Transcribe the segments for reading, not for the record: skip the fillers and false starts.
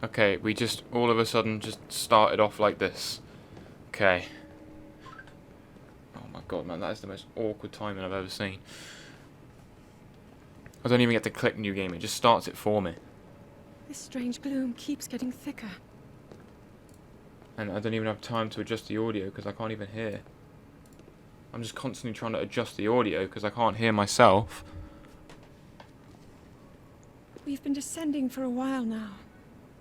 Okay, we just all of a sudden just started off like this. Okay. Oh my god, man, that is the most awkward timing I've ever seen. I don't even get to click new game, it just starts it for me. This strange gloom keeps getting thicker. And I don't even have time to adjust the audio because I can't even hear. I'm just constantly trying to adjust the audio because I can't hear myself. We've been descending for a while now.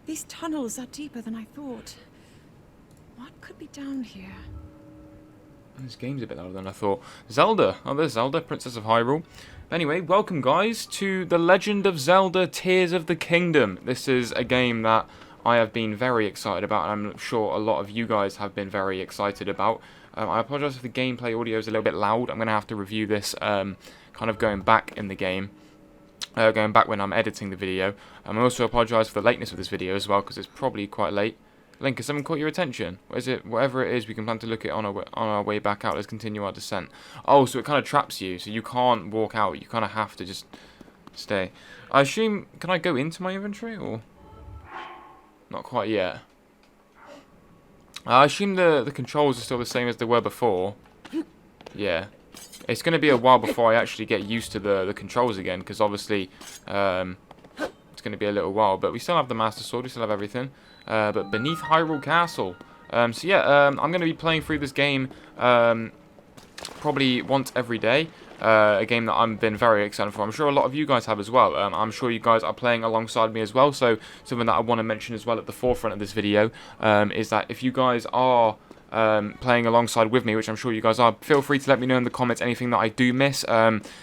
These tunnels are deeper than I thought. What could be down here? This game's a bit louder than I thought. Zelda! Oh, there's Zelda, Princess of Hyrule. Anyway, welcome guys to The Legend of Zelda Tears of the Kingdom. This is a game that I have been very excited about, and I'm sure a lot of you guys have been very excited about. I apologise if the gameplay audio is a little bit loud. I'm going to have to review this kind of going back in the game. Going back when I'm editing the video. I also apologise for the lateness of this video as well, because it's probably quite late. Link, has someone caught your attention? What is it? Whatever it is, we can plan to look at on our way back out. Let's continue our descent. Oh, so it kind of traps you, so you can't walk out. You kind of have to just stay. I assume, can I go into my inventory, or? Not quite yet. I assume the controls are still the same as they were before. Yeah. It's going to be a while before I actually get used to the controls again, because obviously it's going to be a little while. But we still have the Master Sword, we still have everything. But beneath Hyrule Castle. So yeah, I'm going to be playing through this game probably once every day. A game that I've been very excited for. I'm sure a lot of you guys have as well. I'm sure you guys are playing alongside me as well. So something that I want to mention as well at the forefront of this video is that if you guys are playing alongside with me, which I'm sure you guys are, feel free to let me know in the comments anything that I do miss,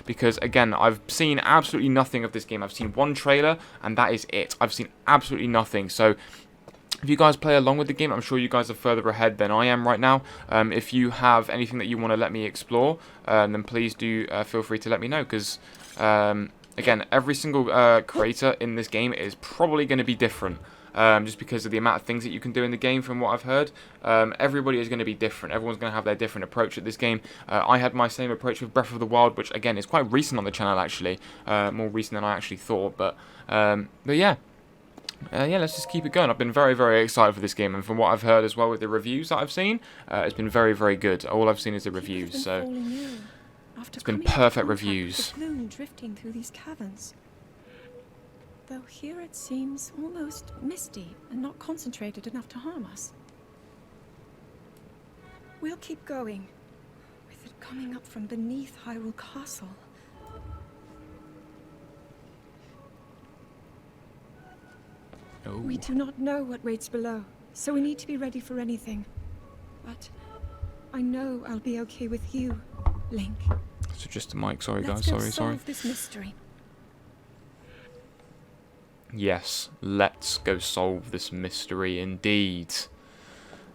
because again, I've seen absolutely nothing of this game. I've seen one trailer and that is it. I've seen absolutely nothing. So if you guys play along with the game, I'm sure you guys are further ahead than I am right now. If you have anything that you want to let me explore, then please do feel free to let me know, because again, every single creator in this game is probably going to be different. Just because of the amount of things that you can do in the game from what I've heard. Everybody is going to be different. Everyone's going to have their different approach at this game. I had my same approach with Breath of the Wild, which again is quite recent on the channel actually. More recent than I actually thought. But yeah. Yeah, let's just keep it going. I've been very, very excited for this game, and from what I've heard as well with the reviews that I've seen, it's been very, very good. All I've seen is the reviews, so it's been perfect reviews. The gloom drifting through these caverns. Though here it seems almost misty and not concentrated enough to harm us. We'll keep going, with it coming up from beneath Hyrule Castle. Oh. We do not know what waits below, so we need to be ready for anything. But I know I'll be okay with you, Link. So just the mic, sorry Let's guys, go sorry. solve this mystery. Yes, let's go solve this mystery indeed.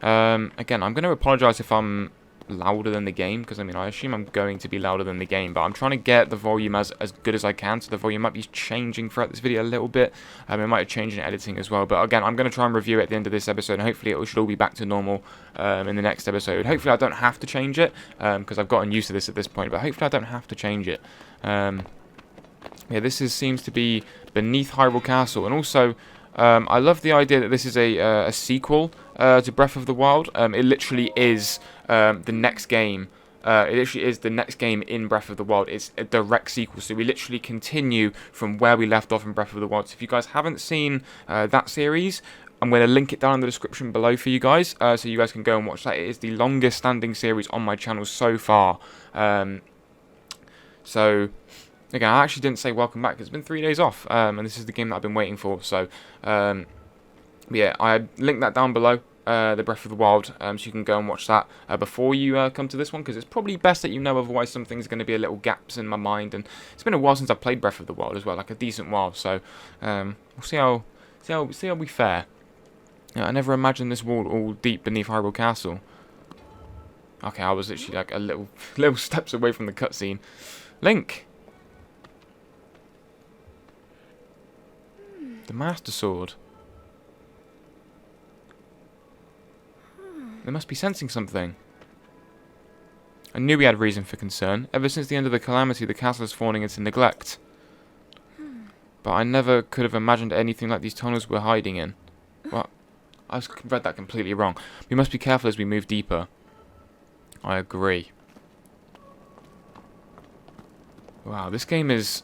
Again, I'm going to apologise if I'm louder than the game, because I mean, I assume I'm going to be louder than the game, but I'm trying to get the volume as good as I can, so the volume might be changing throughout this video a little bit. It might have changed in editing as well, but again, I'm going to try and review it at the end of this episode, and hopefully it should all be back to normal in the next episode. Hopefully I don't have to change it, because I've gotten used to this at this point, but hopefully I don't have to change it. Yeah, this seems to be beneath Hyrule Castle, and also I love the idea that this is a sequel to Breath of the Wild. It literally is the next game. It literally is the next game in Breath of the Wild. It's a direct sequel, so we literally continue from where we left off in Breath of the Wild. So if you guys haven't seen that series, I'm going to link it down in the description below for you guys, so you guys can go and watch that. It is the longest standing series on my channel so far. So again, I actually didn't say welcome back. It's been 3 days off, and this is the game that I've been waiting for. So, yeah, I linked that down below, the Breath of the Wild, so you can go and watch that before you come to this one, because it's probably best that you know, otherwise something's going to be a little gaps in my mind, and it's been a while since I've played Breath of the Wild as well, like a decent while. So, we'll see how we fare. I never imagined this wall all deep beneath Hyrule Castle. Okay, I was literally like a little steps away from the cutscene. Link. The Master Sword. They must be sensing something. I knew we had reason for concern. Ever since the end of the calamity, the castle is falling into neglect. But I never could have imagined anything like these tunnels we're hiding in. Well, I read that completely wrong. We must be careful as we move deeper. I agree. Wow, this game is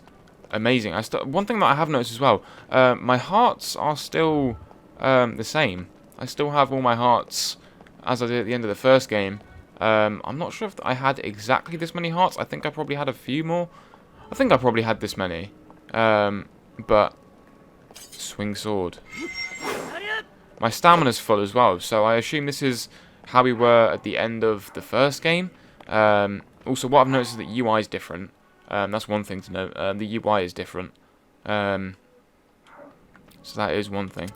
amazing. One thing that I have noticed as well, my hearts are still the same. I still have all my hearts as I did at the end of the first game. I'm not sure if I had exactly this many hearts. I think I probably had a few more. I think I probably had this many. But swing sword. My stamina's full as well, so I assume this is how we were at the end of the first game. Also, what I've noticed is that UI is different. That's one thing to note. The UI is different. So that is one thing.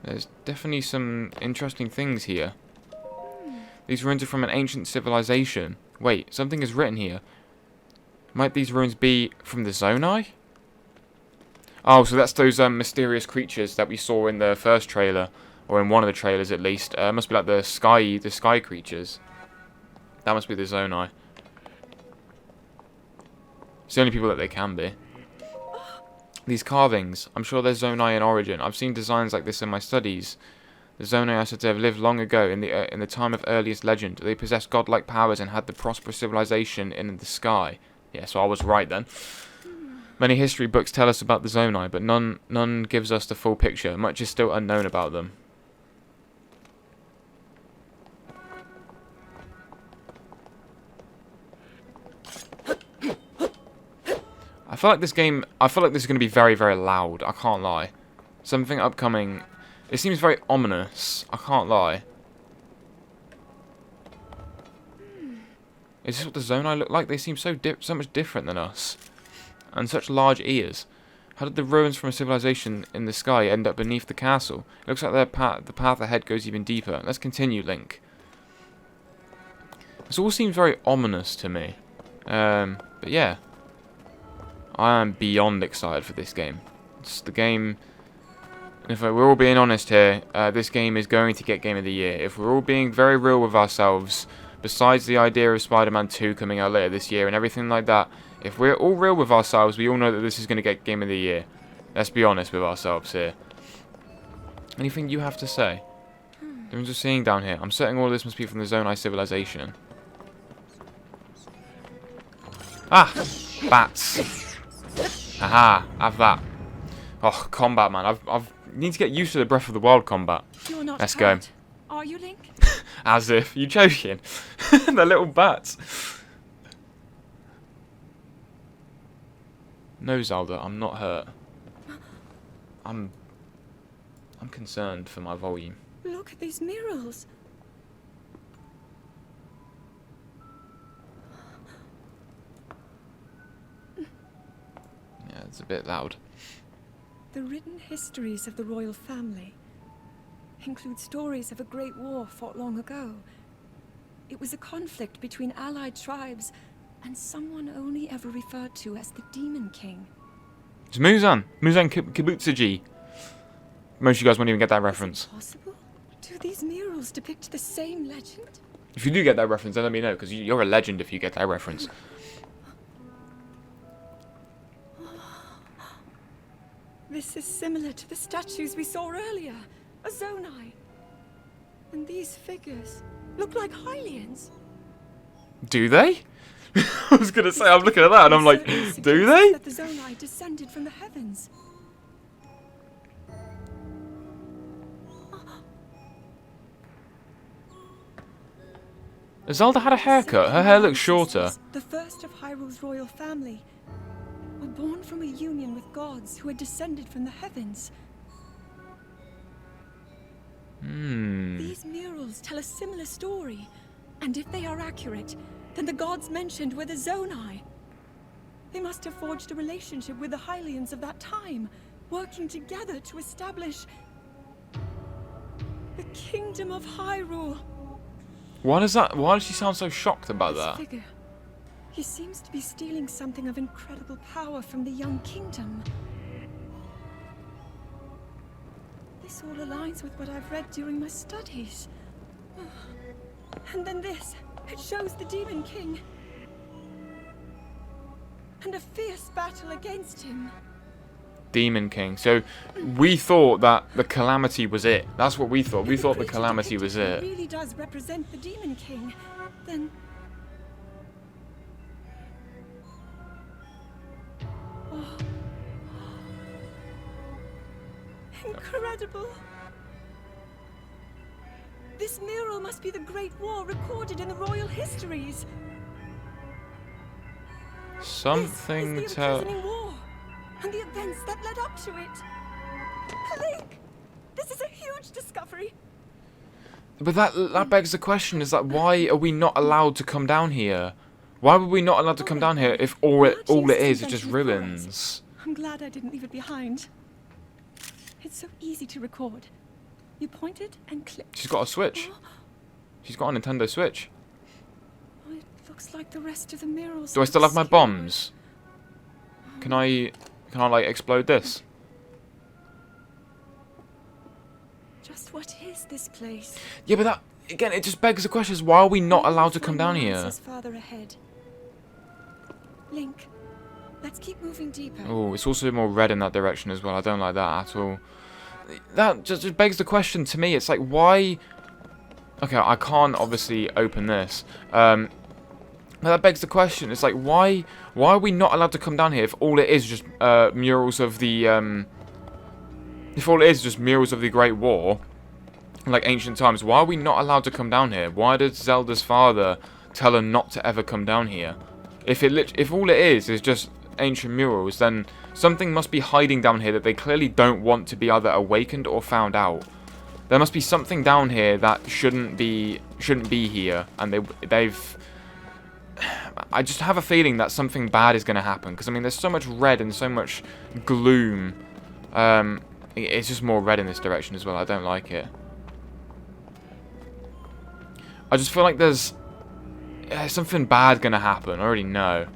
There's definitely some interesting things here. These ruins are from an ancient civilization. Wait, something is written here. Might these ruins be from the Zonai? Oh, so that's those mysterious creatures that we saw in the first trailer, or in one of the trailers at least. Must be like the sky creatures. That must be the Zonai. It's the only people that they can be. These carvings, I'm sure they're Zonai in origin. I've seen designs like this in my studies. The Zonai are said to have lived long ago in the time of earliest legend. They possessed godlike powers and had the prosperous civilization in the sky. Yeah, so I was right then. Many history books tell us about the Zonai, but none gives us the full picture. Much is still unknown about them. I feel like this is going to be very, very loud. I can't lie. Something upcoming. It seems very ominous. I can't lie. Is this what the Zonai look like? They seem so much different than us. And such large ears. How did the ruins from a civilization in the sky end up beneath the castle? It looks like the path ahead goes even deeper. Let's continue, Link. This all seems very ominous to me. But yeah. I am beyond excited for this game. It's the game... If we're all being honest here, this game is going to get Game of the Year. If we're all being very real with ourselves, besides the idea of Spider-Man 2 coming out later this year and everything like that, if we're all real with ourselves, we all know that this is going to get Game of the Year. Let's be honest with ourselves here. Anything you have to say? I'm just seeing down here. I'm certain all this must be from the Zonai civilization. Ah! Bats. Aha! Have that. Oh, combat, man. I've need to get used to the Breath of the Wild combat. You're not Let's hurt, go. Are you, Link? As if. You joking? They're little bats. No, Zelda, I'm not hurt. I'm concerned for my volume. Look at these murals. Yeah, it's a bit loud. The written histories of the royal family include stories of a great war fought long ago. It was a conflict between allied tribes and someone only ever referred to as the Demon King. It's Muzan Kibutsuji. Most of you guys won't even get that reference. Is it possible? Do these murals depict the same legend? If you do get that reference, then let me know, because you're a legend if you get that reference. This is similar to the statues we saw earlier. A Zonai. And these figures look like Hylians. Do they? I was going to say, I'm looking at that and I'm like, do they? That the Zonai descended from the heavens. Zelda had a haircut. Her hair looks shorter. The first of Hyrule's royal family were born from a union with gods who had descended from the heavens. These murals tell a similar story, and if they are accurate, then the gods mentioned were the Zonai. They must have forged a relationship with the Hylians of that time, working together to establish the kingdom of Hyrule. Why does she sound so shocked about that? Figure. He seems to be stealing something of incredible power from the young kingdom. This all aligns with what I've read during my studies. And then this. It shows the Demon King. and a fierce battle against him. Demon King. So we thought that the Calamity was it. That's what we thought. We thought the Calamity was it. Really does represent the Demon King. Then oh. Incredible. This mural must be the Great War recorded in the royal histories. Something this is the imprisoning war and the events that led up to it. Link, this is a huge discovery. But that begs the question: is that why are we not allowed to come down here? Why were we not allowed to come down here if all it is just ruins? I'm glad I didn't leave it behind. It's so easy to record. You pointed and clicked. She's got a Switch. She's got a Nintendo Switch. It looks like the rest of the murals. Do I still have my bombs? Can I like explode this? Just what is this place? Yeah, but that again, it just begs the question: is why are we not allowed to come down here? Farther ahead. Link, let's keep moving deeper. Oh, it's also more red in that direction as well. I don't like that at all. That just begs the question to me. It's like, why... Okay, I can't obviously open this. But that begs the question. It's like, why are we not allowed to come down here if all it is just murals of the... if all it is just murals of the Great War, like ancient times, why are we not allowed to come down here? Why did Zelda's father tell her not to ever come down here? If all it is just ancient murals, then something must be hiding down here that they clearly don't want to be either awakened or found out. There must be something down here that shouldn't be here, and they've. I just have a feeling that something bad is going to happen, because I mean, there's so much red and so much gloom. It's just more red in this direction as well. I don't like it. I just feel like there's something bad going to happen. I already know.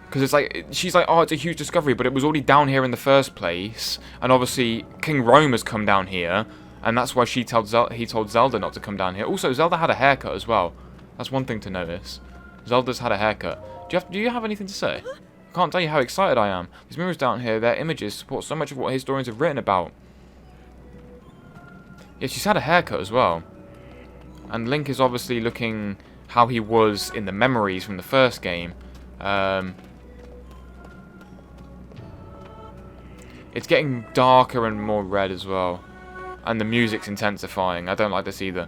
Because it's like, she's like, oh, it's a huge discovery, but it was already down here in the first place. And obviously, King Rome has come down here. And that's why he told Zelda not to come down here. Also, Zelda had a haircut as well. That's one thing to notice. Zelda's had a haircut. Do you have anything to say? I can't tell you how excited I am. These mirrors down here, their images support so much of what historians have written about. Yeah, she's had a haircut as well. And Link is obviously looking how he was in the memories from the first game. It's getting darker and more red as well. And the music's intensifying. I don't like this either.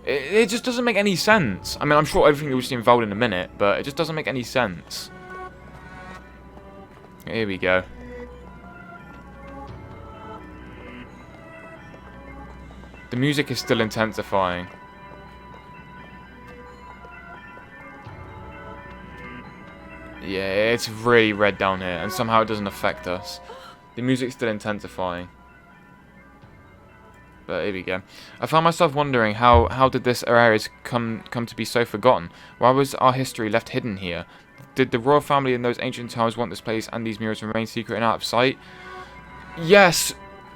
It just doesn't make any sense. I mean, I'm sure everything will just unfold in a minute, but it just doesn't make any sense. Here we go. The music is still intensifying. Yeah, it's really red down here, and somehow it doesn't affect us. The music's still intensifying. But here we go. I found myself wondering how did this area come to be so forgotten? Why was our history left hidden here? Did the royal family in those ancient times want this place and these murals to remain secret and out of sight? Yes,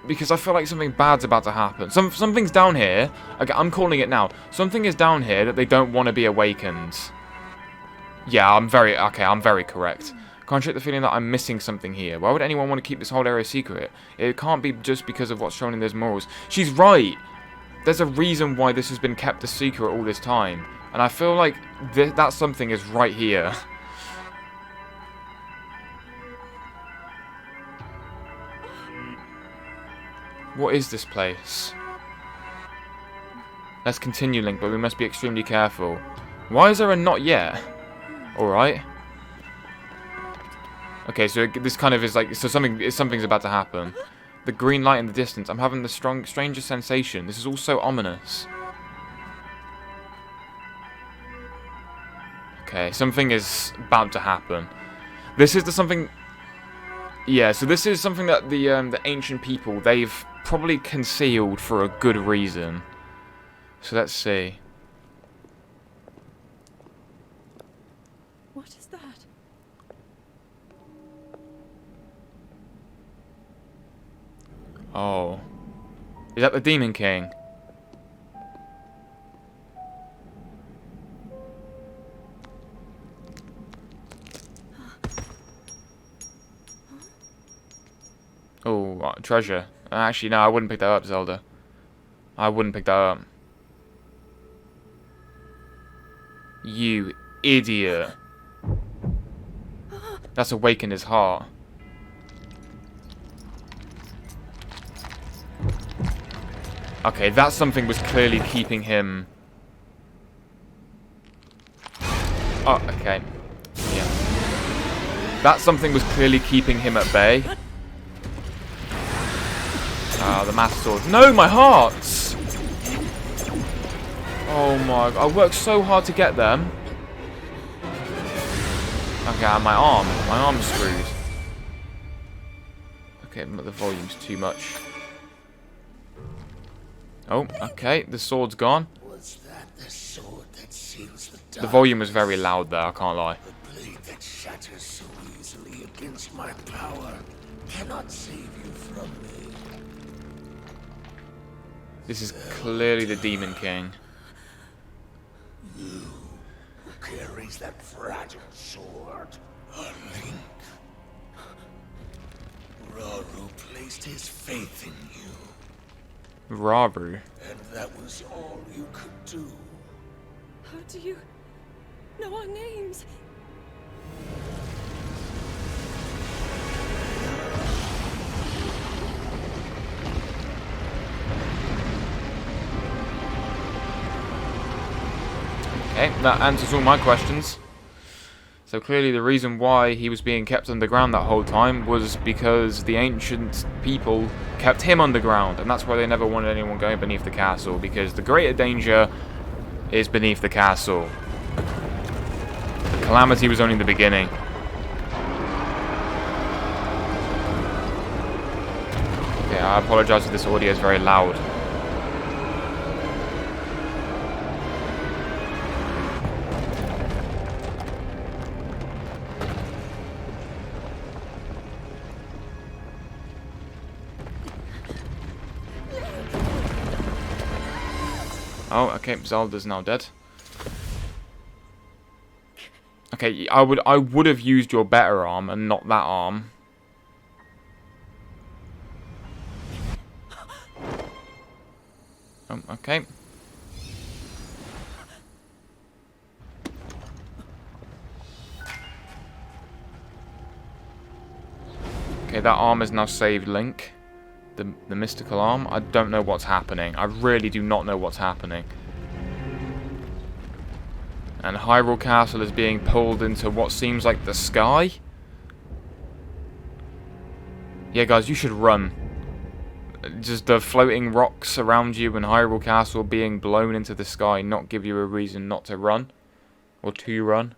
because I feel like something bad's about to happen. Something's down here. Okay, I'm calling it now. Something is down here that they don't want to be awakened. Yeah, I'm very correct. Can't shake the feeling that I'm missing something here. Why would anyone want to keep this whole area secret? It can't be just because of what's shown in those murals. She's right. There's a reason why this has been kept a secret all this time. And I feel like that something is right here. What is this place? Let's continue, Link, but we must be extremely careful. Why is there a not yet? Alright. Okay, so this kind of is like, so something's about to happen. The green light in the distance. I'm having the strangest sensation. This is all so ominous. Okay, something is about to happen. This is the something... Yeah, so this is something that the ancient people, they've probably concealed for a good reason. So let's see. What is that? Oh. Is that the Demon King? Oh, treasure. Actually, no, I wouldn't pick that up, Zelda. I wouldn't pick that up. You idiot. That's awakened his heart. Okay, that something was clearly keeping him... Oh, okay. Yeah. That something was clearly keeping him at bay. The master sword. No, my hearts! Oh my god, I worked so hard to get them. Okay, and my arm. My arm's screwed. Okay, the volume's too much. Oh, okay, the sword's gone. Was that the sword that seals the The volume was very loud there, I can't lie. The blade that shatters so easily against my power cannot save you from me. This is clearly the Demon King. You who carries that fragile sword, a link. Raru placed his faith in you. Raru. And that was all you could do. How do you know our names? Okay, that answers all my questions. So clearly the reason why he was being kept underground that whole time was because the ancient people kept him underground, and that's why they never wanted anyone going beneath the castle, because the greater danger is beneath the castle. The calamity was only the beginning. Okay, I apologize if this audio is very loud. Oh, okay, Zelda's now dead. Okay, I would have used your better arm and not that arm. Oh, okay. Okay, that arm has now saved Link. The mystical arm. I don't know what's happening. I really do not know what's happening. And Hyrule Castle is being pulled into what seems like the sky. Yeah, guys, you should run. Just the floating rocks around you and Hyrule Castle being blown into the sky not give you a reason not to run. Or to run.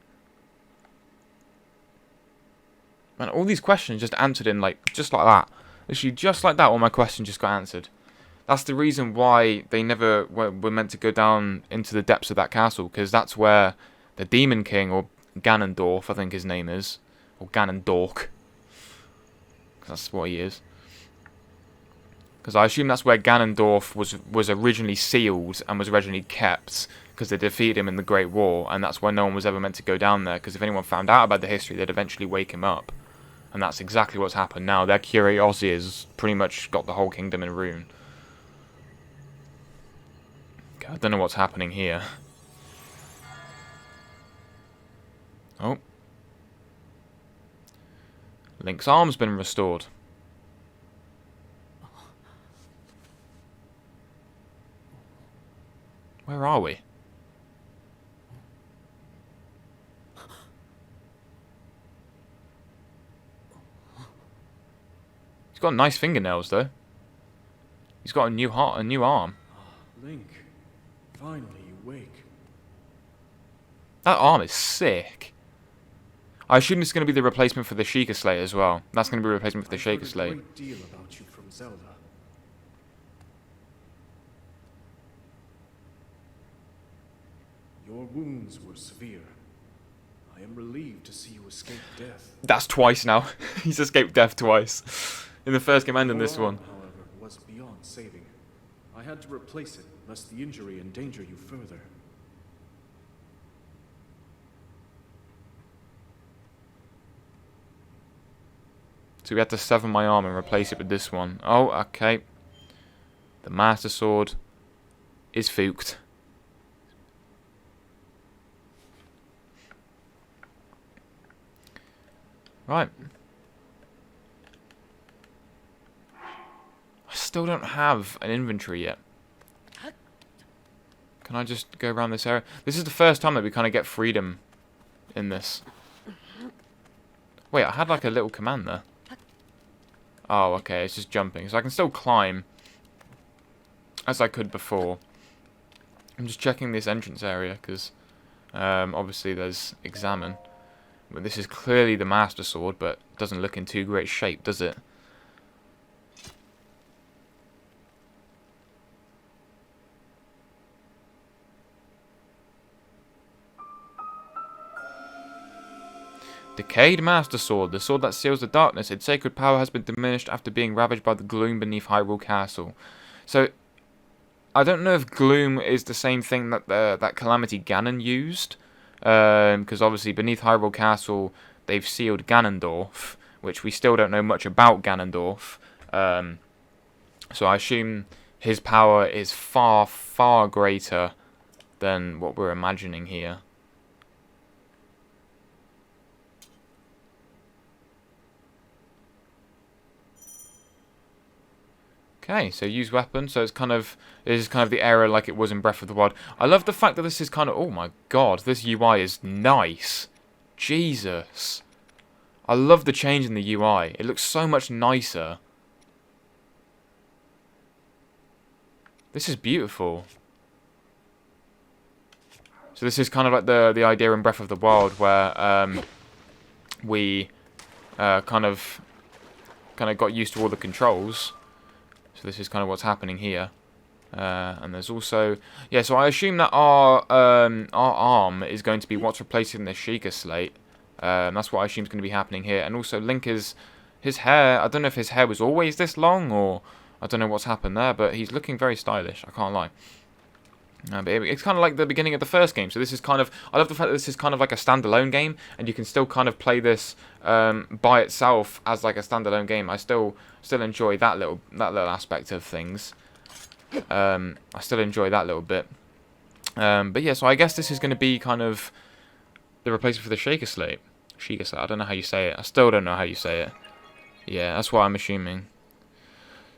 Man, all these questions just answered in just like that. Literally, just like that, all my questions just got answered. That's the reason why they never were meant to go down into the depths of that castle, because that's where the Demon King, or Ganondorf, I think his name is, or Ganondork, because that's what he is. Because I assume that's where Ganondorf was originally sealed and was originally kept, because they defeated him in the Great War, and that's why no one was ever meant to go down there, because if anyone found out about the history, they'd eventually wake him up. And that's exactly what's happened now. Their curiosity has pretty much got the whole kingdom in ruin. Okay, I don't know what's happening here. Oh. Link's arm's been restored. Where are we? He's got nice fingernails, though. He's got a new heart, a new arm. Link, finally you wake. That arm is sick. I assume it's going to be the replacement for the Sheikah Slate as well. That's going to be a replacement for the Sheikah Slate. I've heard a great deal about you from Zelda. Your wounds were severe. I am relieved to see you escape death. That's twice now. He's escaped death twice. In the first game and in this one. However, was beyond saving. I had to replace it, lest the injury endanger you further. So we had to sever my arm and replace it with this one. Oh, okay. The Master Sword is fooked. Right. I still don't have an inventory yet. Can I just go around this area? This is the first time that we kind of get freedom in this. Wait, I had like a little command there. Oh, okay, it's just jumping. So I can still climb as I could before. I'm just checking this entrance area because obviously there's examine. But this is clearly the Master Sword, but doesn't look in too great shape, does it? Decayed Master Sword, the sword that seals the darkness. Its sacred power has been diminished after being ravaged by the gloom beneath Hyrule Castle. So, I don't know if gloom is the same thing that that Calamity Ganon used. Because obviously beneath Hyrule Castle, they've sealed Ganondorf, which we still don't know much about Ganondorf. So I assume his power is far, far greater than what we're imagining here. Okay, so use weapon. So it's kind of, this is kind of the area like it was in Breath of the Wild. I love the fact that this is kind of, oh my god, this UI is nice. Jesus. I love the change in the UI. It looks so much nicer. This is beautiful. So this is kind of like the idea in Breath of the Wild where we kind of got used to all the controls. So this is kind of what's happening here. And there's also... Yeah, so I assume that our arm is going to be what's replacing the Sheikah Slate. That's what I assume is going to be happening here. And also Link is... His hair... I don't know if his hair was always this long, or... I don't know what's happened there, but he's looking very stylish. I can't lie. But it's kind of like the beginning of the first game. So this is kind of... I love the fact that this is kind of like a standalone game, and you can still kind of play this by itself as like a standalone game. I still enjoy that little aspect of things. I still enjoy that little bit. But yeah, so I guess this is going to be kind of the replacement for the Sheikah Slate. Sheikah Slate. I don't know how you say it. I still don't know how you say it. Yeah, that's what I'm assuming.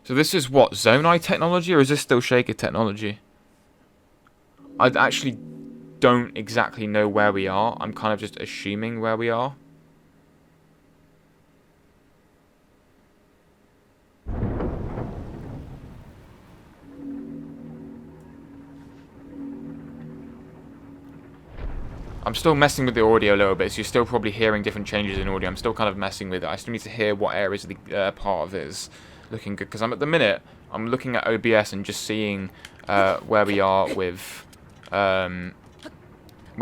So this is what, Zonai technology, or is this still Sheikah technology? I actually don't exactly know where we are. I'm kind of just assuming where we are. I'm still messing with the audio a little bit, so you're still probably hearing different changes in audio. I'm still kind of messing with it. I still need to hear what areas of the part of it is looking good. Because at the minute, I'm looking at OBS and just seeing where we are with... like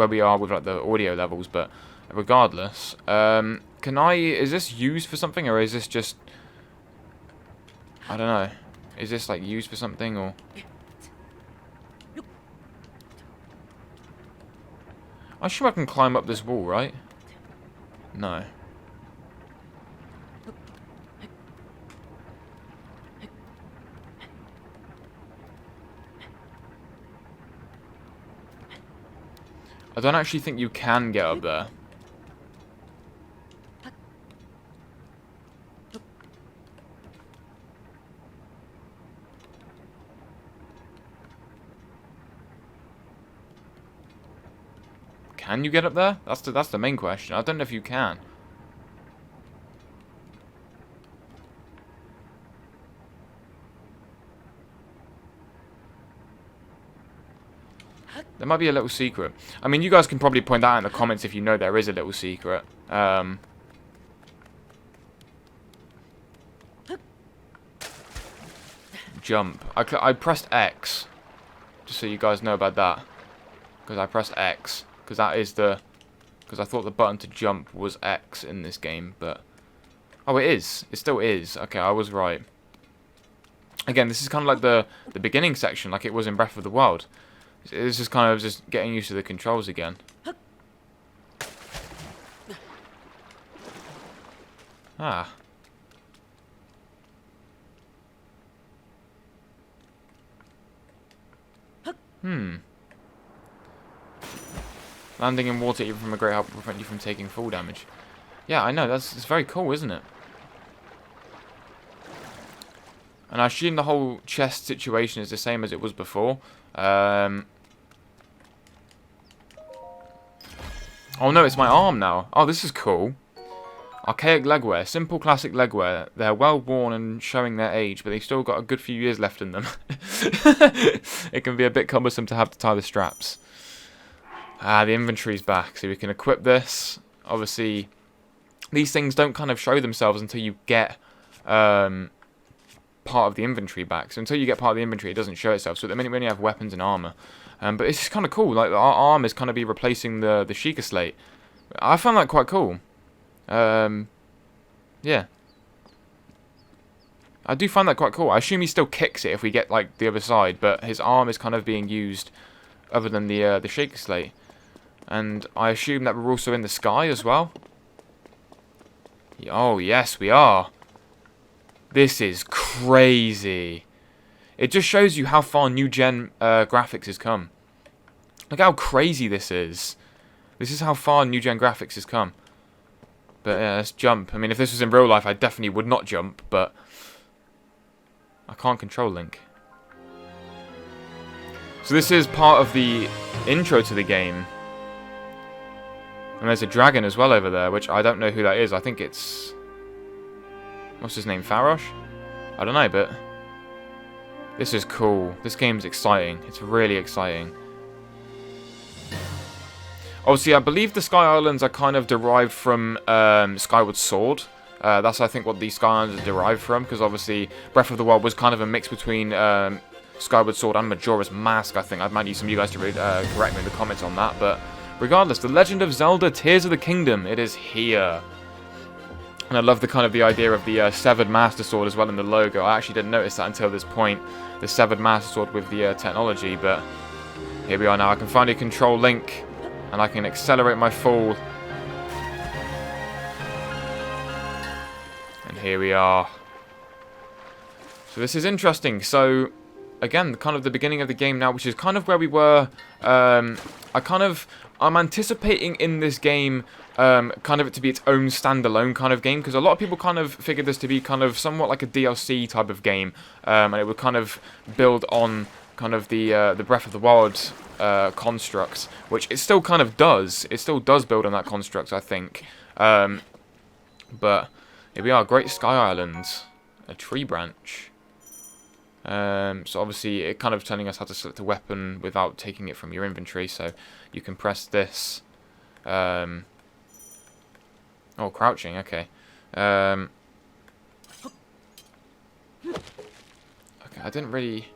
the audio levels, but regardless, is this used for something, or is this just, I don't know, is this like used for something, or I assume I can climb up this wall, right? No. I don't actually think you can get up there. Can you get up there? That's the main question. I don't know if you can. There might be a little secret. I mean, you guys can probably point that out in the comments if you know there is a little secret. Jump. I pressed X. Just so you guys know about that. Because I pressed X. Because that is the... Because I thought the button to jump was X in this game, but... Oh, it is. It still is. Okay, I was right. Again, this is kind of like the beginning section, like it was in Breath of the Wild. It's just kind of just getting used to the controls again. Ah. Landing in water even from a great height will prevent you from taking full damage. Yeah, I know. It's very cool, isn't it? And I assume the whole chest situation is the same as it was before. Oh no, it's my arm now. Oh, this is cool. Archaic legwear. Simple classic legwear. They're well worn and showing their age, but they've still got a good few years left in them. It can be a bit cumbersome to have to tie the straps. The inventory's back, so we can equip this. Obviously, these things don't kind of show themselves until you get part of the inventory back. So until you get part of the inventory, it doesn't show itself. So at the minute we only have weapons and armor. But it's just kind of cool. Like, our arm is kind of be replacing the Sheikah Slate. I found that quite cool. Yeah. I do find that quite cool. I assume he still kicks it if we get, like, the other side, but his arm is kind of being used other than the Sheikah Slate. And I assume that we're also in the sky as well. Oh, yes, we are. This is crazy. It just shows you how far new-gen graphics has come. Look how crazy this is. This is how far new-gen graphics has come. But yeah, let's jump. I mean, if this was in real life, I definitely would not jump, but I can't control Link. So this is part of the intro to the game. And there's a dragon as well over there, which I don't know who that is. I think it's... What's his name? Farosh? I don't know, but... This is cool. This game's exciting. It's really exciting. Obviously, I believe the Sky Islands are kind of derived from Skyward Sword. That's, I think, what the Sky Islands are derived from, because obviously Breath of the Wild was kind of a mix between Skyward Sword and Majora's Mask, I think. I might need some of you guys to correct me in the comments on that, but regardless, The Legend of Zelda Tears of the Kingdom, it is here. And I love the kind of the idea of the severed Master Sword as well in the logo. I actually didn't notice that until this point, the severed Master Sword with the technology, but here we are now. I can finally control Link, and I can accelerate my fall. And here we are. So this is interesting. So, again, kind of the beginning of the game now, which is kind of where we were. I'm anticipating in this game kind of it to be its own standalone kind of game, because a lot of people kind of figured this to be kind of somewhat like a DLC type of game, and it would kind of build on kind of the Breath of the Wild construct, which it still kind of does. It still does build on that construct, I think. But here we are, Great Sky Island, a tree branch. So obviously it kind of telling us how to select a weapon without taking it from your inventory. So you can press this. Oh, crouching. Okay. Okay, I didn't really.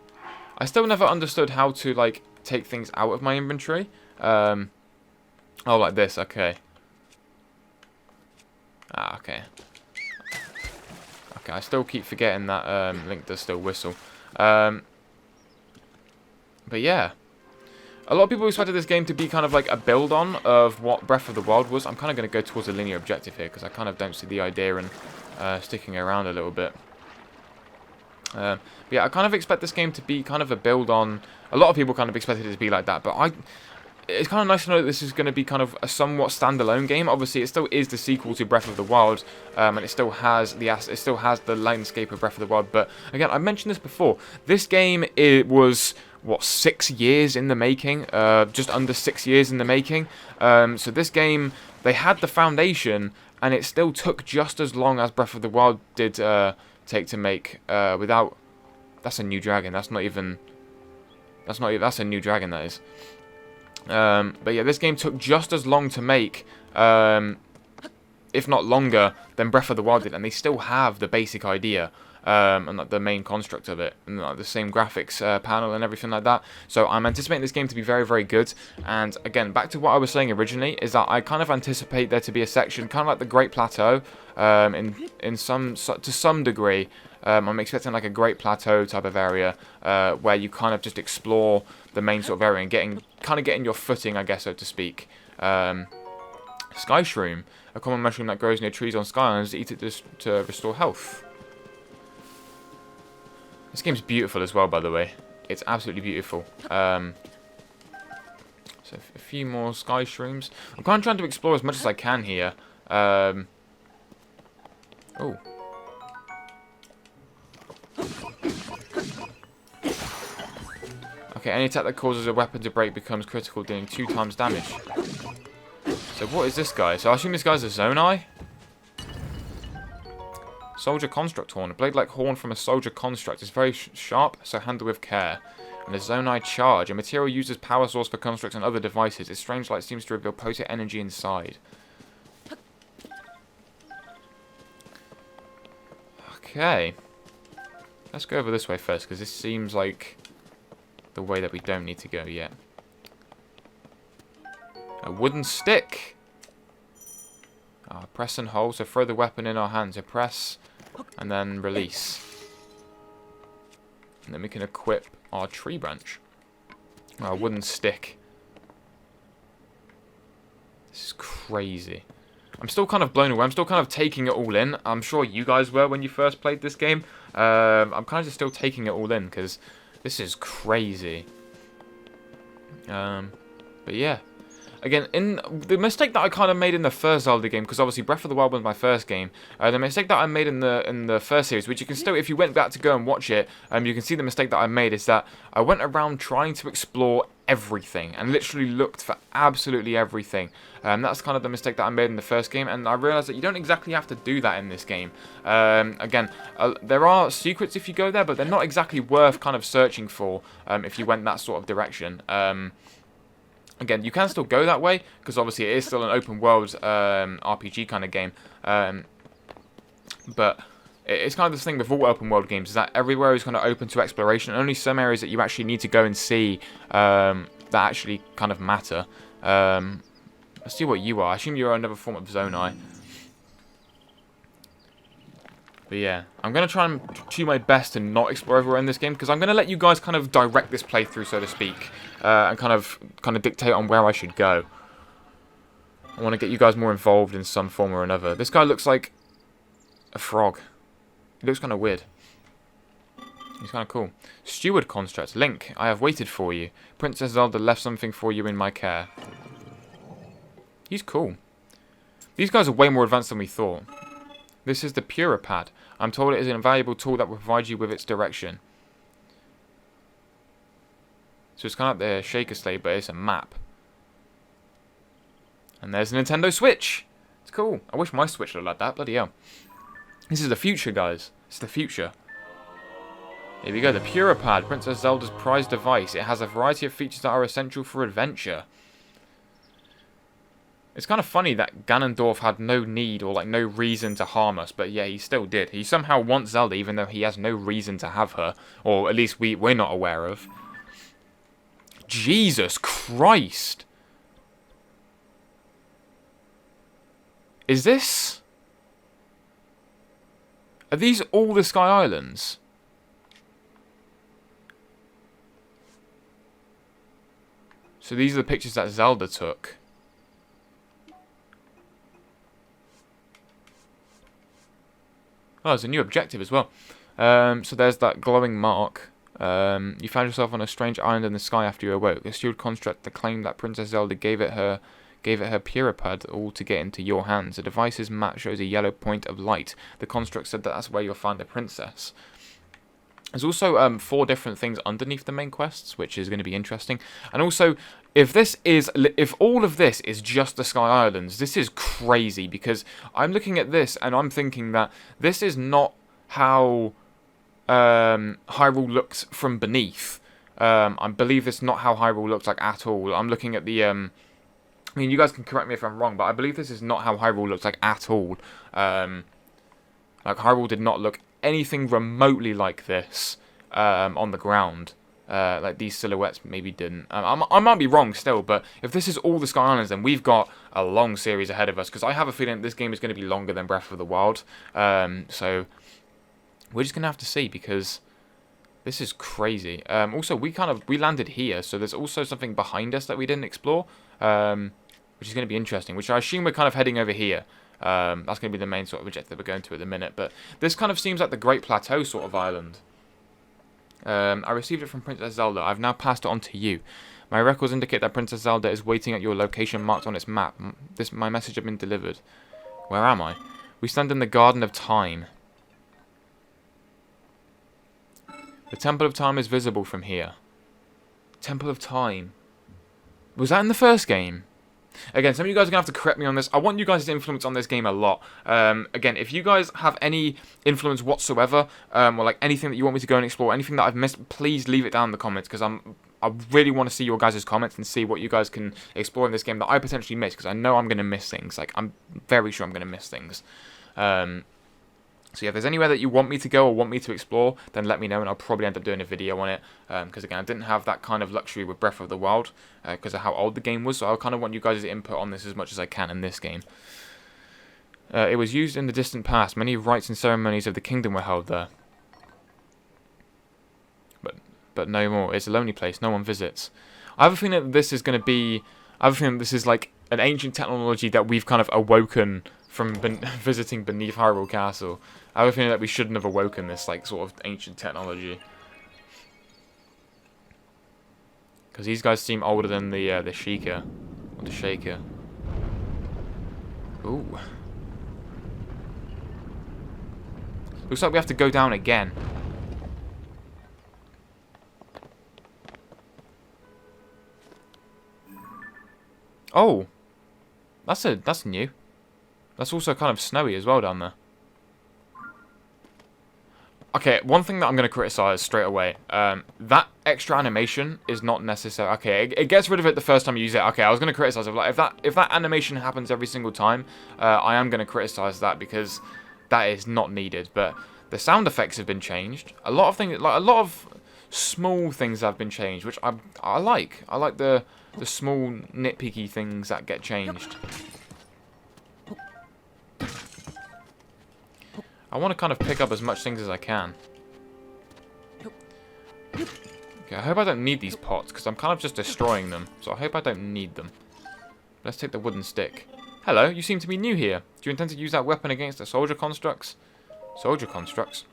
I still never understood how to like take things out of my inventory. Oh, like this. Okay. Okay. Okay, I still keep forgetting that Link does still whistle. But yeah. A lot of people expected this game to be kind of like a build-on of what Breath of the Wild was. I'm kind of going to go towards a linear objective here, because I kind of don't see the idea in sticking around a little bit. But yeah, I kind of expect this game to be kind of a build-on. A lot of people kind of expected it to be like that, but it's kind of nice to know that this is going to be kind of a somewhat standalone game. Obviously, it still is the sequel to Breath of the Wild, and it still has the landscape of Breath of the Wild. But again, I mentioned this before. This game, it was what, 6 years in the making, just under 6 years in the making. So this game, they had the foundation, and it still took just as long as Breath of the Wild did take to make. Without, that's a new dragon. That's a new dragon. That is. But yeah, this game took just as long to make, if not longer, than Breath of the Wild did, and they still have the basic idea. And like the main construct of it, and like the same graphics panel and everything like that. So I'm anticipating this game to be very, very good. And again, back to what I was saying originally, is that I kind of anticipate there to be a section, kind of like the Great Plateau, to some degree. I'm expecting like a Great Plateau type of area, where you kind of just explore the main sort of area and getting your footing, I guess, so to speak. Sky Shroom, a common mushroom that grows near trees on Sky Islands. Eat it to restore health. This game's beautiful as well, by the way. It's absolutely beautiful. few more sky shrooms. I'm kind of trying to explore as much as I can here. Oh. Okay, any attack that causes a weapon to break becomes critical, dealing 2 times damage. So what is this guy? So I assume this guy's a Zonai? Soldier Construct Horn. A blade-like horn from a soldier construct. It's very sharp, so handle with care. And a Zonai Charge. A material used as power source for constructs and other devices. Its strange light seems to reveal potent energy inside. Okay. Let's go over this way first, because this seems like the way that we don't need to go yet. A wooden stick. Press and hold, so throw the weapon in our hands. So press and then release. And then we can equip our tree branch. Our wooden stick. This is crazy. I'm still kind of blown away. I'm still kind of taking it all in. I'm sure you guys were when you first played this game. I'm kind of just still taking it all in because this is crazy. But yeah. Again, in the mistake that I kind of made in the first Zelda game, because obviously Breath of the Wild was my first game, the mistake that I made in the first series, which you can still, if you went back to go and watch it, you can see the mistake that I made is that I went around trying to explore everything and literally looked for absolutely everything. That's kind of the mistake that I made in the first game, and I realised that you don't exactly have to do that in this game. Again, there are secrets if you go there, but they're not exactly worth kind of searching for if you went that sort of direction. Again, you can still go that way, because obviously it is still an open world RPG kind of game. But it's kind of this thing with all open world games, is that everywhere is kind of open to exploration, and only some areas that you actually need to go and see that actually kind of matter. Let's see what you are. I assume you are another form of Zonai. But yeah, I'm going to try and do my best to not explore everywhere in this game, because I'm going to let you guys kind of direct this playthrough, so to speak, and kind of dictate on where I should go. I want to get you guys more involved in some form or another. This guy looks like a frog. He looks kind of weird. He's kind of cool. Steward Construct. Link, I have waited for you. Princess Zelda left something for you in my care. He's cool. These guys are way more advanced than we thought. This is the Puripad. I'm told it is an invaluable tool that will provide you with its direction. So it's kind of like the Shaker Slate, but it's a map. And there's a Nintendo Switch. It's cool. I wish my Switch looked like that. Bloody hell. This is the future, guys. It's the future. Here we go. The Puripad, Princess Zelda's prized device. It has a variety of features that are essential for adventure. It's kind of funny that Ganondorf had no need or no reason to harm us, but yeah, he still did. He somehow wants Zelda even though he has no reason to have her, or at least we're not aware of. Jesus Christ! Is this... Are these all the Sky Islands? So these are the pictures that Zelda took. Oh, there's a new objective as well. So there's that glowing mark. You found yourself on a strange island in the sky after you awoke. A steward construct that claimed that Princess Zelda gave it her Puripad all to get into your hands. The device's map shows a yellow point of light. The construct said that that's where you'll find the princess. There's also 4 different things underneath the main quests, which is going to be interesting. And also, if all of this is just the Sky Islands, this is crazy, because I'm looking at this and I'm thinking that this is not how Hyrule looks from beneath. I believe it's not how Hyrule looks like at all. I'm looking at the... I mean, you guys can correct me if I'm wrong, but I believe this is not how Hyrule looks like at all. Hyrule did not look anything remotely like this on the ground. Like these silhouettes maybe didn't. I might be wrong still, but if this is all the Sky Islands, then we've got a long series ahead of us, because I have a feeling this game is going to be longer than Breath of the Wild. So we're just going to have to see, because this is crazy. Also, we landed here, so there's also something behind us that we didn't explore, which is going to be interesting, which I assume we're kind of heading over here. That's going to be the main sort of objective we're going to at the minute. But this kind of seems like the Great Plateau sort of island. I received it from Princess Zelda. I've now passed it on to you. My records indicate that Princess Zelda is waiting at your location marked on its map. My message has been delivered. Where am I? We stand in the Garden of Time. The Temple of Time is visible from here. Temple of Time. Was that in the first game? Again, some of you guys are going to have to correct me on this. I want you guys' influence on this game a lot. Again, if you guys have any influence whatsoever, or like anything that you want me to go and explore, anything that I've missed, please leave it down in the comments, because I really want to see your guys' comments and see what you guys can explore in this game that I potentially missed, because I know I'm going to miss things. Like, I'm very sure I'm going to miss things. So yeah, if there's anywhere that you want me to go or want me to explore, then let me know, and I'll probably end up doing a video on it. Because again, I didn't have that kind of luxury with Breath of the Wild, because of how old the game was, so I kind of want you guys' input on this as much as I can in this game. It was used in the distant past. Many rites and ceremonies of the kingdom were held there. But no more. It's a lonely place. No one visits. I have a feeling that this is going to be... I have a feeling that this is like an ancient technology that we've kind of awoken from visiting beneath Hyrule Castle. I have a feeling that we shouldn't have awoken this like sort of ancient technology. Because these guys seem older than the Sheikah. Or the Shaker. Ooh. Looks like we have to go down again. Oh, that's new. That's also kind of snowy as well down there. Okay, one thing that I'm going to criticize straight away. That extra animation is not necessary. Okay, it gets rid of it the first time you use it. Okay, I was going to criticize it. Like, if that animation happens every single time, I am going to criticize that because that is not needed. But the sound effects have been changed. A lot of things, like a lot of small things have been changed, which I like. I like the small nitpicky things that get changed. I want to kind of pick up as much things as I can. Okay, I hope I don't need these pots, because I'm kind of just destroying them. So I hope I don't need them. Let's take the wooden stick. Hello, you seem to be new here. Do you intend to use that weapon against the soldier constructs? Soldier constructs?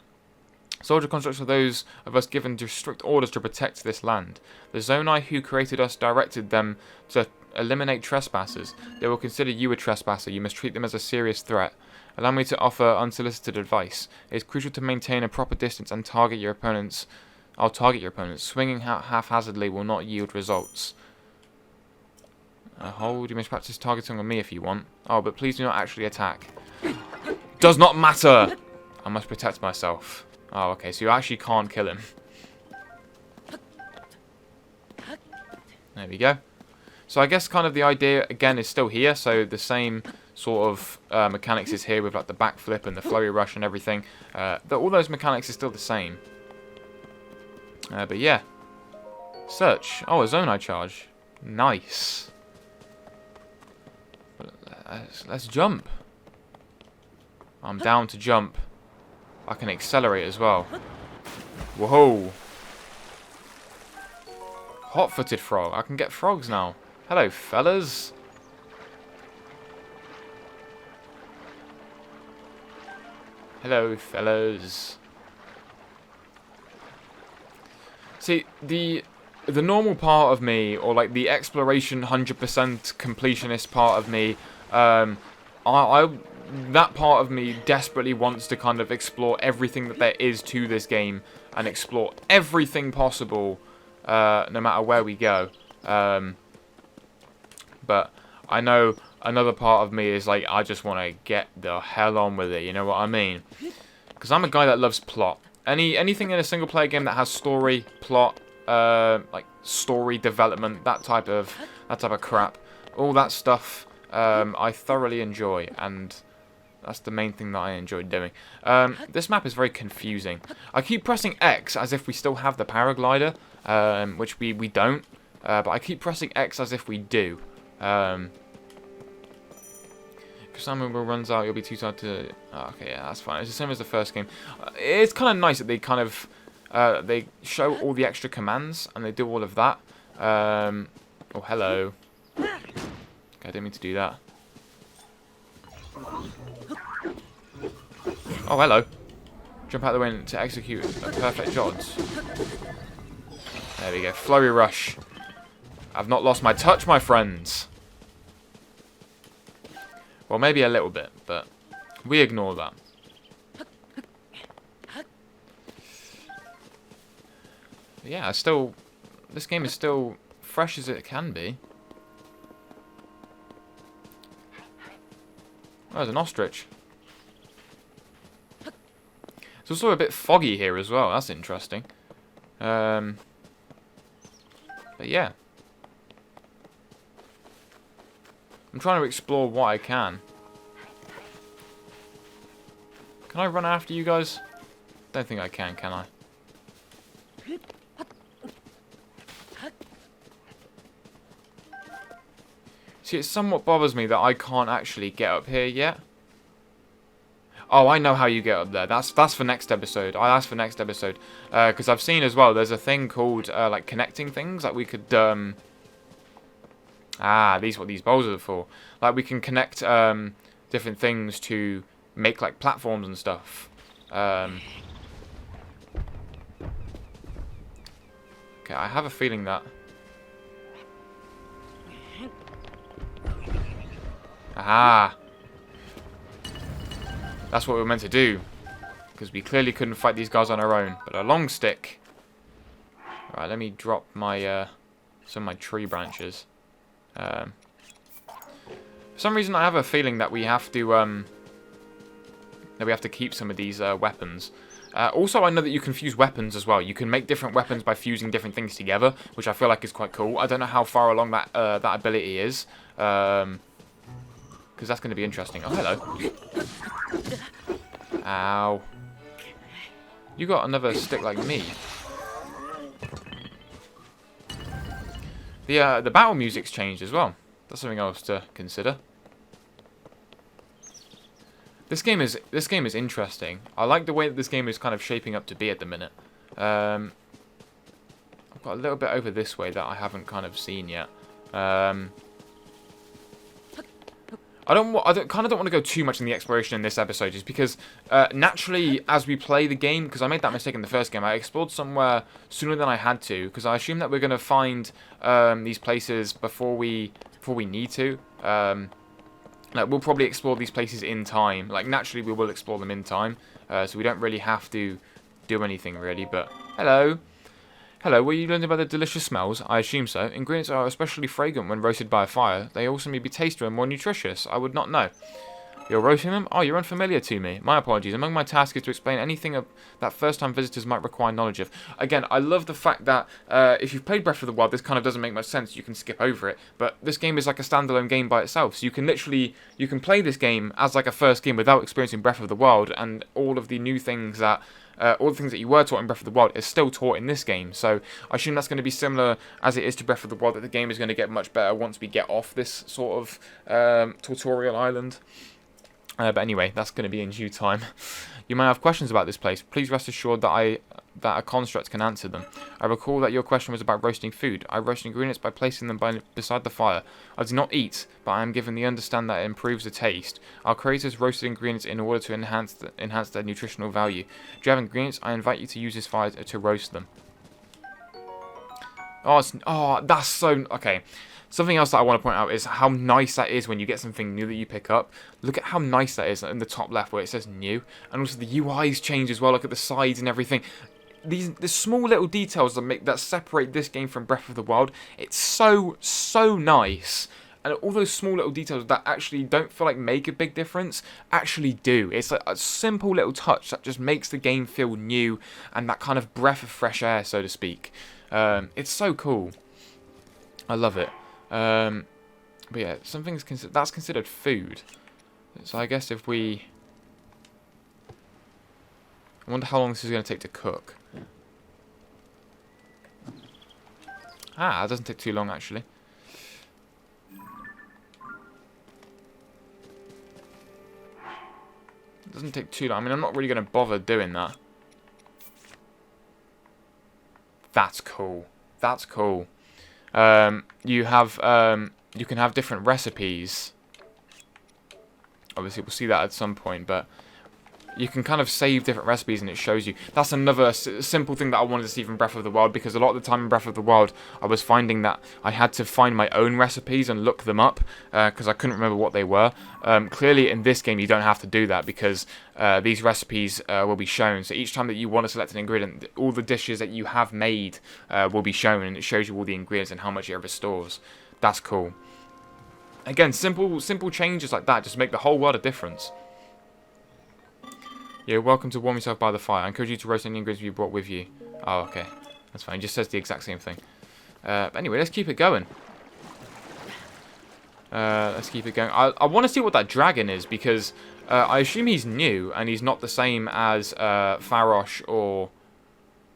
Soldier constructs are those of us given strict orders to protect this land. The Zonai who created us directed them to eliminate trespassers. They will consider you a trespasser. You must treat them as a serious threat. Allow me to offer unsolicited advice. It is crucial to maintain a proper distance and target your opponents. I'll target your opponents. Swinging haphazardly will not yield results. Hold. You must practice targeting on me if you want. Oh, but please do not actually attack. Does not matter! I must protect myself. Oh, okay, so you actually can't kill him. There we go. So I guess kind of the idea, again, is still here. So the same sort of mechanics is here with like the backflip and the flurry rush and everything. All those mechanics are still the same. But yeah. Search. Oh, a Zonai charge. Nice. Let's jump. I'm down to jump. I can accelerate as well. Whoa. Hot-footed frog. I can get frogs now. Hello, fellas. Hello, fellas. See, the normal part of me, or like the exploration 100% completionist part of me, that part of me desperately wants to kind of explore everything that there is to this game and explore everything possible, no matter where we go. But I know another part of me is like, I just want to get the hell on with it, you know what I mean? Because I'm a guy that loves plot. Anything in a single player game that has story, plot, like story development, that type of crap, all that stuff, I thoroughly enjoy, and that's the main thing that I enjoy doing. This map is very confusing. I keep pressing X as if we still have the paraglider, which we don't, but I keep pressing X as if we do. If someone runs out, you'll be too tired to... Oh, okay, yeah, that's fine. It's the same as the first game. It's kind of nice that they kind of... they show all the extra commands, and they do all of that. Oh, hello. Okay, I didn't mean to do that. Oh, hello. Jump out the way to execute a perfect dodge. There we go. Flurry rush. I've not lost my touch, my friends. Well, maybe a little bit, but we ignore that. Yeah, this game is still fresh as it can be. Oh, there's an ostrich. It's also a bit foggy here as well. That's interesting. But yeah. I'm trying to explore what I can. Can I run after you guys? Don't think I can I? See, it somewhat bothers me that I can't actually get up here yet. Oh, I know how you get up there. That's for next episode. I asked for next episode. Because I've seen as well, there's a thing called, like, connecting things. Like, we could, these what these bowls are for. Like, we can connect, different things to make, like, platforms and stuff. Okay, I have a feeling that... Aha! That's what we were meant to do. Because we clearly couldn't fight these guys on our own. But a long stick. Alright, let me drop my some of my tree branches. For some reason I have a feeling that we have to keep some of these weapons. Also, I know that you can fuse weapons as well. You can make different weapons by fusing different things together, which I feel like is quite cool. I don't know how far along that that ability is. Because that's going to be interesting. Oh, hello. Ow. You got another stick like me. The battle music's changed as well. That's something else to consider. This game is interesting. I like the way that this game is kind of shaping up to be at the minute. I've got a little bit over this way that I haven't kind of seen yet. I kind of don't want to go too much in the exploration in this episode, just because naturally, as we play the game, because I made that mistake in the first game, I explored somewhere sooner than I had to, because I assume that we're going to find these places before we need to. Like, we'll probably explore these places in time. Like, naturally, we will explore them in time, so we don't really have to do anything really. But hello. Hello, were you learning about the delicious smells? I assume so. Ingredients are especially fragrant when roasted by a fire. They also may be tastier and more nutritious. I would not know. You're roasting them? Oh, you're unfamiliar to me. My apologies. Among my tasks is to explain anything that first-time visitors might require knowledge of. Again, I love the fact that if you've played Breath of the Wild, this kind of doesn't make much sense. You can skip over it. But this game is like a standalone game by itself. So you can play this game as like a first game without experiencing Breath of the Wild, and all of the new things that... all the things that you were taught in Breath of the Wild is still taught in this game. So I assume that's going to be similar as it is to Breath of the Wild, that the game is going to get much better once we get off this sort of tutorial island. But anyway, that's going to be in due time. You may have questions about this place. Please rest assured that a construct can answer them. I recall that your question was about roasting food. I roast ingredients by placing them beside the fire. I do not eat, but I am given the understand that it improves the taste. Our creators roasted ingredients in order to enhance their nutritional value. Do you have ingredients? I invite you to use this fire to roast them. Oh, that's so... Okay. Something else that I want to point out is how nice that is when you get something new that you pick up. Look at how nice that is in the top left where it says new. And also the UI's change as well. Look at the sides and everything. The small little details that separate this game from Breath of the Wild. It's so nice. And all those small little details that actually don't feel like make a big difference, actually do. It's like a simple little touch that just makes the game feel new. And that kind of breath of fresh air, so to speak. It's so cool. I love it. But yeah, that's considered food. So I guess if we... I wonder how long this is going to take to cook. Ah, it doesn't take too long, actually. It doesn't take too long. I mean, I'm not really going to bother doing that. That's cool. That's cool. You can have different recipes. Obviously, we'll see that at some point, but you can kind of save different recipes and it shows you. That's another simple thing that I wanted to see from Breath of the Wild, because a lot of the time in Breath of the Wild I was finding that I had to find my own recipes and look them up because I couldn't remember what they were. Clearly in this game you don't have to do that, because these recipes will be shown. So each time that you want to select an ingredient, all the dishes that you have made will be shown, and it shows you all the ingredients and how much it restores. That's cool. Again, simple changes like that just make the whole world a difference. You're welcome to warm yourself by the fire. I encourage you to roast any ingredients you brought with you. Oh, okay. That's fine. It just says the exact same thing. Anyway, let's keep it going. Let's keep it going. I want to see what that dragon is, because I assume he's new, and he's not the same as Farosh, or...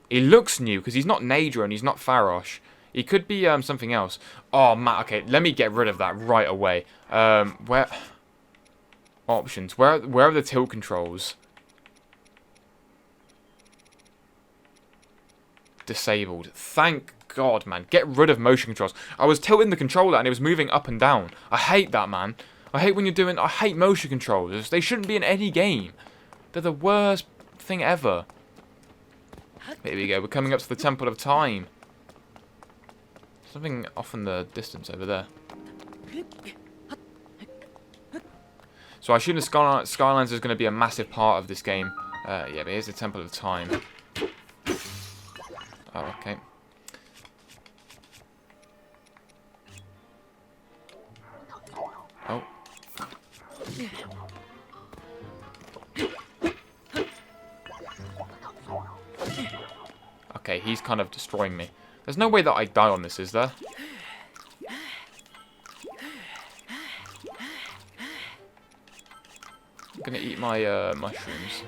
He looks new, because he's not Naedra and he's not Farosh. He could be something else. Oh, man. Okay, let me get rid of that right away. Where... Options. Where are the tilt controls? Disabled. Thank God, man. Get rid of motion controls. I was tilting the controller and it was moving up and down. I hate that, man. I hate when you're doing... I hate motion controls. They shouldn't be in any game. They're the worst thing ever. There we go. We're coming up to the Temple of Time. Something off in the distance over there. So I assume the Skylines is going to be a massive part of this game. Yeah, but here's the Temple of Time. Oh, okay. Oh. Okay, he's kind of destroying me. There's no way that I die on this, is there? I'm gonna eat my mushrooms.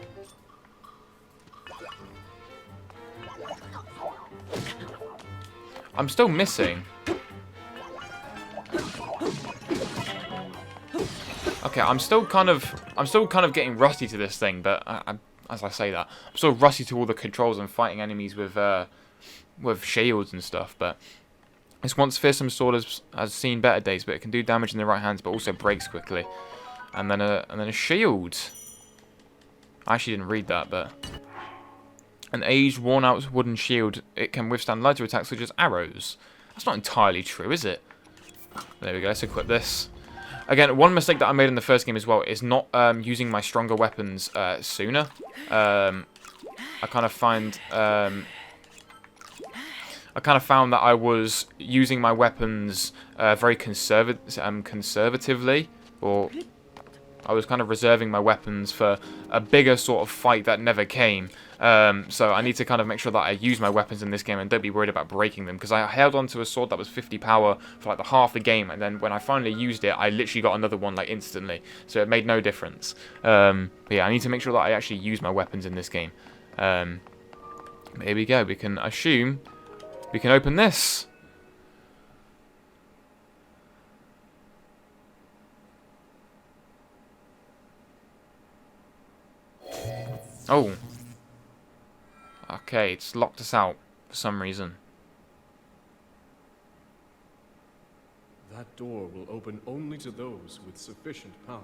I'm still missing. Okay, I'm still kind of getting rusty to this thing, but as I say that, I'm still rusty to all the controls and fighting enemies with shields and stuff. But this once fearsome sword has seen better days, but it can do damage in the right hands, but also breaks quickly. And then a shield. I actually didn't read that, but. An aged, worn-out wooden shield. It can withstand lighter attacks such as arrows. That's not entirely true, is it? There we go. Let's equip this. Again, one mistake that I made in the first game as well is not using my stronger weapons sooner. I kind of found that I was using my weapons very conservatively, or I was kind of reserving my weapons for a bigger sort of fight that never came. So I need to kind of make sure that I use my weapons in this game and don't be worried about breaking them, because I held on to a sword that was 50 power for like the half the game, and then when I finally used it, I literally got another one like instantly, so it made no difference. But yeah, I need to make sure that I actually use my weapons in this game. Here we go. We can assume we can open this. Oh. Okay, it's locked us out for some reason. That door will open only to those with sufficient power.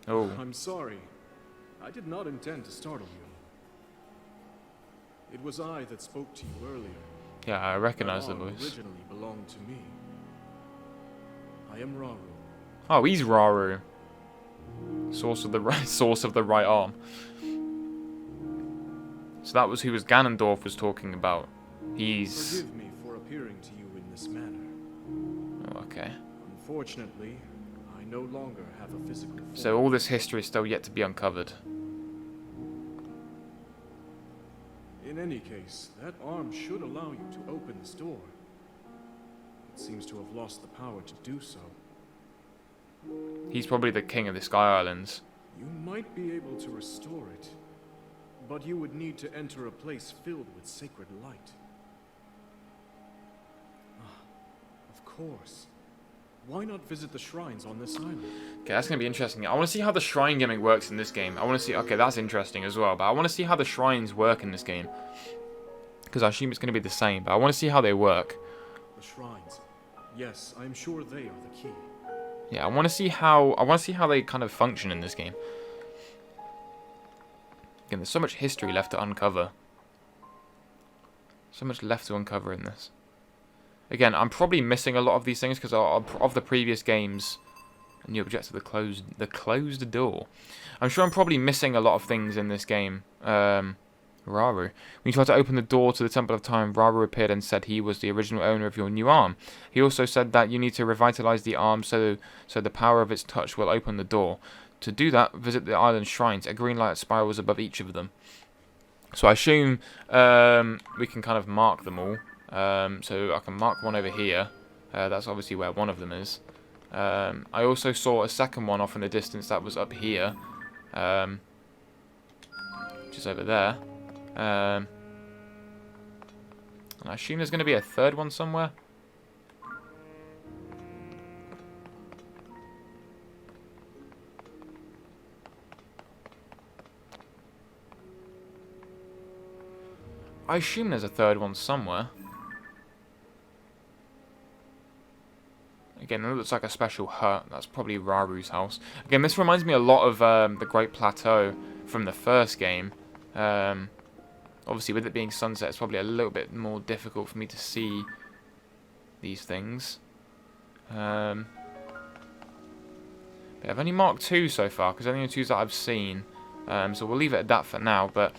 Oh. I'm sorry. I did not intend to startle you. It was I that spoke to you earlier. Yeah, I recognize the That arm voice. originally belonged to me. I am Raru. Oh, he's Raru. Source of the right arm. So that was who Ganondorf was talking about. He's... Forgive me for appearing to you in this manner. Oh, okay. Unfortunately, I no longer have a physical form. So all this history is still yet to be uncovered. In any case, that arm should allow you to open this door. It seems to have lost the power to do so. He's probably the king of the Sky Islands. You might be able to restore it, but you would need to enter a place filled with sacred light. Ah, of course. Why not visit the shrines on this island? Okay, that's going to be interesting. I want to see how the shrine gimmick works in this game. I want to see... Okay, that's interesting as well. But I want to see how the shrines work in this game. Because I assume it's going to be the same. But I want to see how they work. The shrines. Yes, I'm sure they are the key. Yeah, I want to see how they kind of function in this game. Again, there's so much history left to uncover. So much left to uncover in this. Again, I'm probably missing a lot of these things because of the previous games. A new objective, the closed door. I'm sure I'm probably missing a lot of things in this game. Rauru. When you tried to open the door to the Temple of Time, Rauru appeared and said he was the original owner of your new arm. He also said that you need to revitalize the arm so the power of its touch will open the door. To do that, visit the island shrines. A green light spirals above each of them. So I assume we can kind of mark them all. So I can mark one over here. That's obviously where one of them is. I also saw a second one off in the distance that was up here. Which is over there. And I assume there's going to be a third one somewhere. I assume there's a third one somewhere. Again, it looks like a special hut. That's probably Raru's house. Again, this reminds me a lot of the Great Plateau from the first game. Obviously, with it being sunset, it's probably a little bit more difficult for me to see these things. But I've only marked 2 so far, because they're the only 2s that I've seen. So we'll leave it at that for now. But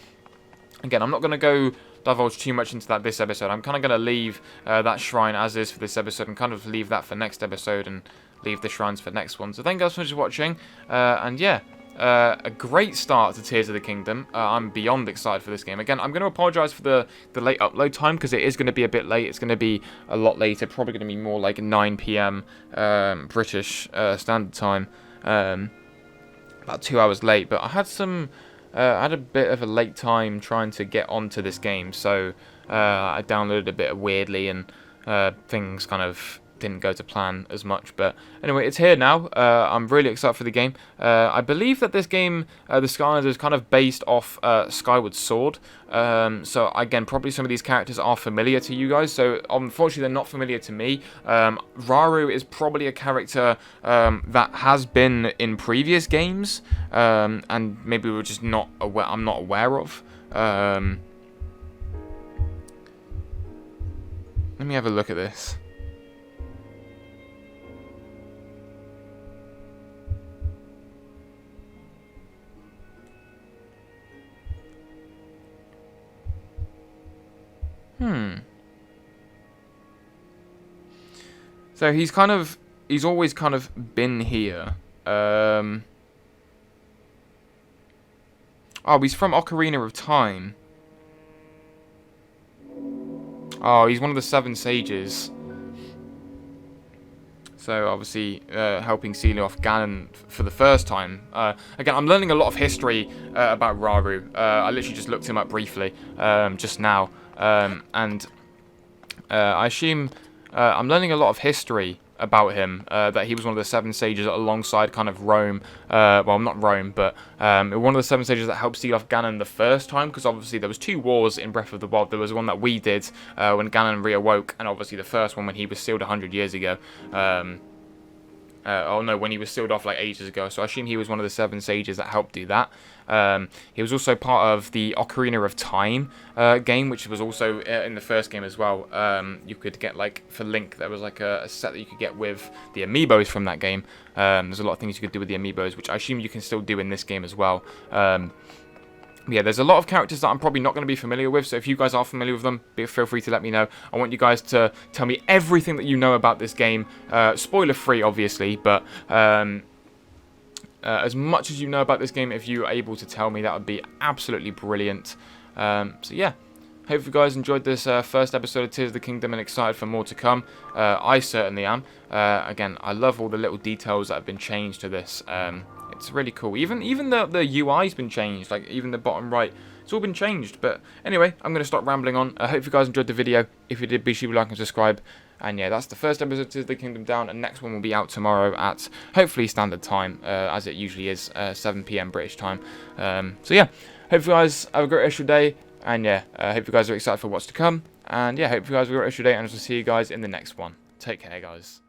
again, I'm not going to go divulge too much into that this episode. I'm kind of going to leave that shrine as is for this episode and kind of leave that for next episode and leave the shrines for next one. So thank you guys so much for watching. And yeah, a great start to Tears of the Kingdom. I'm beyond excited for this game. Again, I'm going to apologise for the late upload time because it is going to be a bit late. It's going to be a lot later. Probably going to be more like 9 PM British Standard Time. About 2 hours late. But I had a bit of a late time trying to get onto this game, so I downloaded a bit weirdly, and things kind of didn't go to plan as much. But anyway, it's here now. I'm really excited for the game. I believe that this game, the Skylanders, is kind of based off Skyward Sword. So again, probably some of these characters are familiar to you guys. So unfortunately, they're not familiar to me. Rauru is probably a character that has been in previous games, and maybe we're just not aware. I'm not aware of. Let me have a look at this. So he's always kind of been here. Oh, he's from Ocarina of Time. Oh, he's one of the 7 sages. So obviously helping seal off Ganon for the first time. Again, I'm learning a lot of history about Rauru. I literally just looked him up briefly just now. And I assume I'm learning a lot of history about him, that he was one of the 7 sages alongside kind of Rome, well, not Rome, but one of the 7 sages that helped seal off Ganon the first time, because obviously there was 2 wars in Breath of the Wild. There was one that we did when Ganon reawoke, and obviously the first one when he was sealed 100 years ago. Oh no, when he was sealed off like ages ago. So I assume he was one of the 7 sages that helped do that. He was also part of the Ocarina of Time game, which was also in the first game as well. You could get, like, for Link, there was like a set that you could get with the amiibos from that game. There's a lot of things you could do with the amiibos, which I assume you can still do in this game as well. Yeah, there's a lot of characters that I'm probably not going to be familiar with, so if you guys are familiar with them, feel free to let me know. I want you guys to tell me everything that you know about this game, spoiler-free, obviously, but as much as you know about this game, if you are able to tell me, that would be absolutely brilliant. So yeah, hope you guys enjoyed this first episode of Tears of the Kingdom and excited for more to come. I certainly am. Again, I love all the little details that have been changed to this. It's really cool. Even the UI's been changed. Like, even the bottom right, it's all been changed. But anyway, I'm going to stop rambling on. I hope you guys enjoyed the video. If you did, be sure to like and subscribe. And yeah, that's the first episode of Tears of the Kingdom down. And next one will be out tomorrow at, hopefully, standard time, as it usually is, 7 PM British time. So yeah, hope you guys have a great rest of your day. And yeah, hope you guys are excited for what's to come. And yeah, hope you guys have a great rest of your day. And I'll see you guys in the next one. Take care, guys.